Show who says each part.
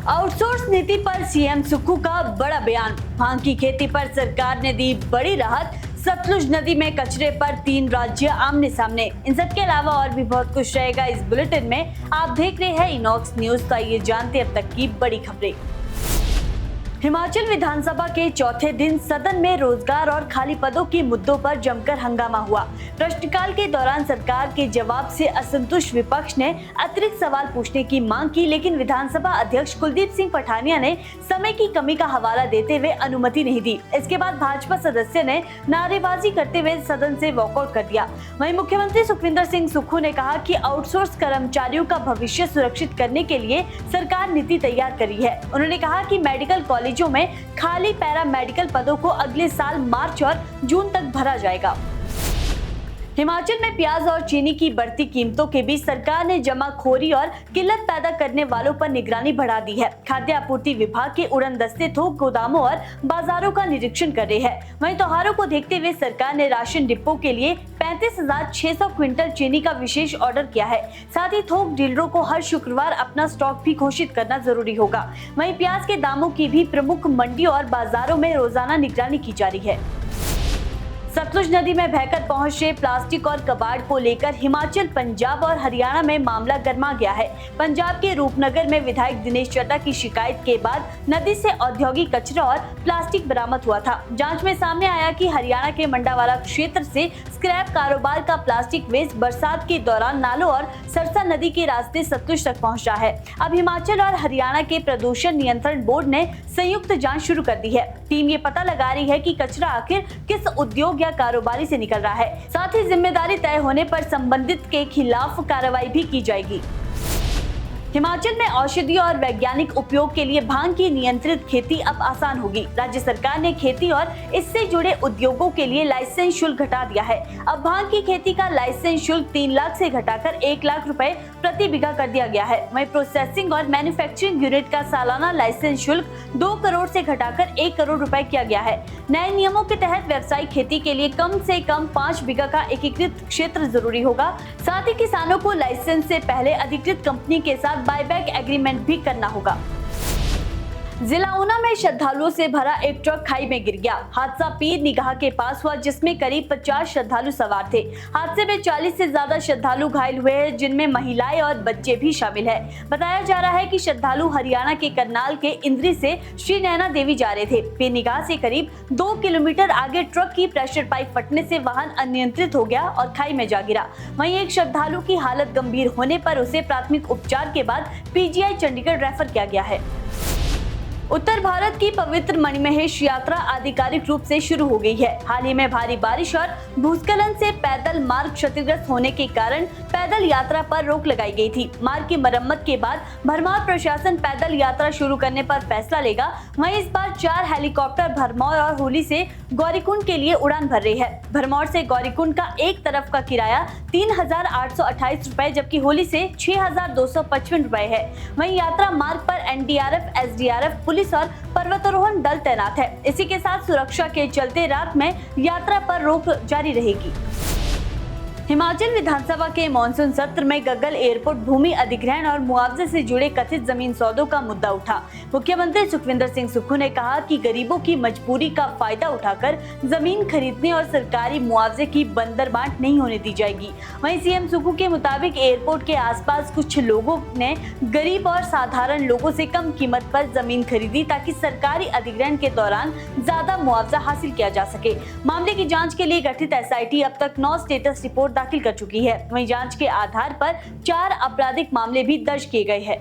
Speaker 1: Outsource नीति पर CM Sukhu का बड़ा बयान। भांग की खेती पर सरकार ने दी बड़ी राहत। सतलुज नदी में कचरे पर 3 राज्य आमने सामने। इन सब के अलावा और भी बहुत कुछ रहेगा इस बुलेटिन में। आप देख रहे हैं इनॉक्स न्यूज। तो आइए जानते अब तक की बड़ी खबरें। हिमाचल विधानसभा के चौथे दिन सदन में रोजगार और खाली पदों के मुद्दों पर जमकर हंगामा हुआ। प्रश्नकाल के दौरान सरकार के जवाब से असंतुष्ट विपक्ष ने अतिरिक्त सवाल पूछने की मांग की, लेकिन विधानसभा अध्यक्ष कुलदीप सिंह पठानिया ने समय की कमी का हवाला देते हुए अनुमति नहीं दी। इसके बाद भाजपा सदस्य ने नारेबाजी करते हुए सदन से वॉकआउट कर दिया। वहीं मुख्यमंत्री सुखविंदर सिंह सुक्खू ने कहा कि आउटसोर्स कर्मचारियों का भविष्य सुरक्षित करने के लिए सरकार नीति तैयार करी है। उन्होंने कहा कि मेडिकल कॉलेजों में खाली पैरा मेडिकल पदों को अगले साल मार्च और जून तक भरा जाएगा। हिमाचल में प्याज और चीनी की बढ़ती कीमतों के बीच सरकार ने जमाखोरी और किल्लत पैदा करने वालों पर निगरानी बढ़ा दी है। खाद्य आपूर्ति विभाग के उड़न दस्ते थोक गोदामों और बाजारों का निरीक्षण कर रहे हैं। वहीं त्योहारों को देखते हुए सरकार ने राशन डिपो के लिए 35,600 क्विंटल चीनी का विशेष ऑर्डर किया है। साथ ही थोक डीलरों को हर शुक्रवार अपना स्टॉक भी घोषित करना जरूरी होगा। वहीं प्याज के दामों की भी प्रमुख मंडियों और बाजारों में रोजाना निगरानी की जा रही है। सतलुज नदी में बहकर पहुंचे प्लास्टिक और कबाड़ को लेकर हिमाचल, पंजाब और हरियाणा में मामला गर्मा गया है। पंजाब के रूपनगर में विधायक दिनेश चड्ढा की शिकायत के बाद नदी से औद्योगिक कचरा और प्लास्टिक बरामद हुआ था। जांच में सामने आया कि हरियाणा के मंडावाला क्षेत्र से स्क्रैप कारोबार का प्लास्टिक वेस्ट बरसात के दौरान नालों और सरसा नदी के रास्ते सतलुज तक पहुँचा है। अब हिमाचल और हरियाणा के प्रदूषण नियंत्रण बोर्ड ने संयुक्त जाँच शुरू कर दी है। टीम ये पता लगा रही है कि कचरा आखिर किस उद्योग या कारोबारी से निकल रहा है। साथ ही जिम्मेदारी तय होने पर संबंधित के खिलाफ कार्रवाई भी की जाएगी। हिमाचल में औषधि और वैज्ञानिक उपयोग के लिए भांग की नियंत्रित खेती अब आसान होगी। राज्य सरकार ने खेती और इससे जुड़े उद्योगों के लिए लाइसेंस शुल्क घटा दिया है। अब भांग की खेती का लाइसेंस शुल्क 3 लाख से घटाकर 1 लाख रुपए प्रति बीघा कर दिया गया है। वहीं प्रोसेसिंग और मैन्युफैक्चरिंग यूनिट का सालाना लाइसेंस शुल्क 2 करोड़ से घटाकर 1 करोड़ रुपए किया गया है। नए नियमों के तहत व्यावसायिक खेती के लिए कम से कम 5 बीघा का एकीकृत क्षेत्र जरूरी होगा। साथ ही किसानों को लाइसेंस से पहले अधिकृत कंपनी के साथ बायबैक एग्रीमेंट भी करना होगा। जिला ऊना में श्रद्धालुओं से भरा एक ट्रक खाई में गिर गया। हादसा पीर निगाह के पास हुआ, जिसमें करीब 50 श्रद्धालु सवार थे। हादसे में 40 से ज्यादा श्रद्धालु घायल हुए हैं, जिनमें महिलाएं और बच्चे भी शामिल हैं। बताया जा रहा है कि श्रद्धालु हरियाणा के करनाल के इंद्री से श्री नैना देवी जा रहे थे। पीर निगाह से करीब 2 किलोमीटर आगे ट्रक की प्रेशर पाइप फटने से वाहन अनियंत्रित हो गया और खाई में जा गिरा। वहीं एक श्रद्धालु की हालत गंभीर होने पर उसे प्राथमिक उपचार के बाद पीजीआई चंडीगढ़ रेफर किया गया है। उत्तर भारत की पवित्र मणिमहेश यात्रा आधिकारिक रूप से शुरू हो गई है। हाल ही में भारी बारिश और भूस्खलन से पैदल मार्ग क्षतिग्रस्त होने के कारण पैदल यात्रा पर रोक लगाई गई थी। मार्ग की मरम्मत के बाद भरमौर प्रशासन पैदल यात्रा शुरू करने पर फैसला लेगा। वहीं इस बार 4 हेलीकॉप्टर भरमौर और होली से गौरीकुंड के लिए उड़ान भर रही है। भरमौर से गौरीकुंड का एक तरफ का किराया 3,828 रुपए, जबकि होली से 6,255 रुपए है। वहीं यात्रा मार्ग पर एनडीआरएफ, एसडीआरएफ, पुलिस और पर्वतारोहण दल तैनात है। इसी के साथ सुरक्षा के चलते रात में यात्रा पर रोक जारी रहेगी। हिमाचल विधानसभा के मानसून सत्र में गगल एयरपोर्ट भूमि अधिग्रहण और मुआवजे से जुड़े कथित जमीन सौदों का मुद्दा उठा। मुख्यमंत्री सुखविंदर सिंह सुक्खू ने कहा कि गरीबों की मजबूरी का फायदा उठाकर जमीन खरीदने और सरकारी मुआवजे की बंदरबांट नहीं होने दी जाएगी। वहीं सीएम सुक्खू के मुताबिक एयरपोर्ट के आसपास कुछ लोगों ने गरीब और साधारण लोगों से कम कीमत पर जमीन खरीदी, ताकि सरकारी अधिग्रहण के दौरान ज्यादा मुआवजा हासिल किया जा सके। मामले की जाँच के लिए गठित एसआईटी अब तक 9 स्टेटस रिपोर्ट दाखिल कर चुकी है। वहीं जांच के आधार पर 4 आपराधिक मामले भी दर्ज किए गए हैं।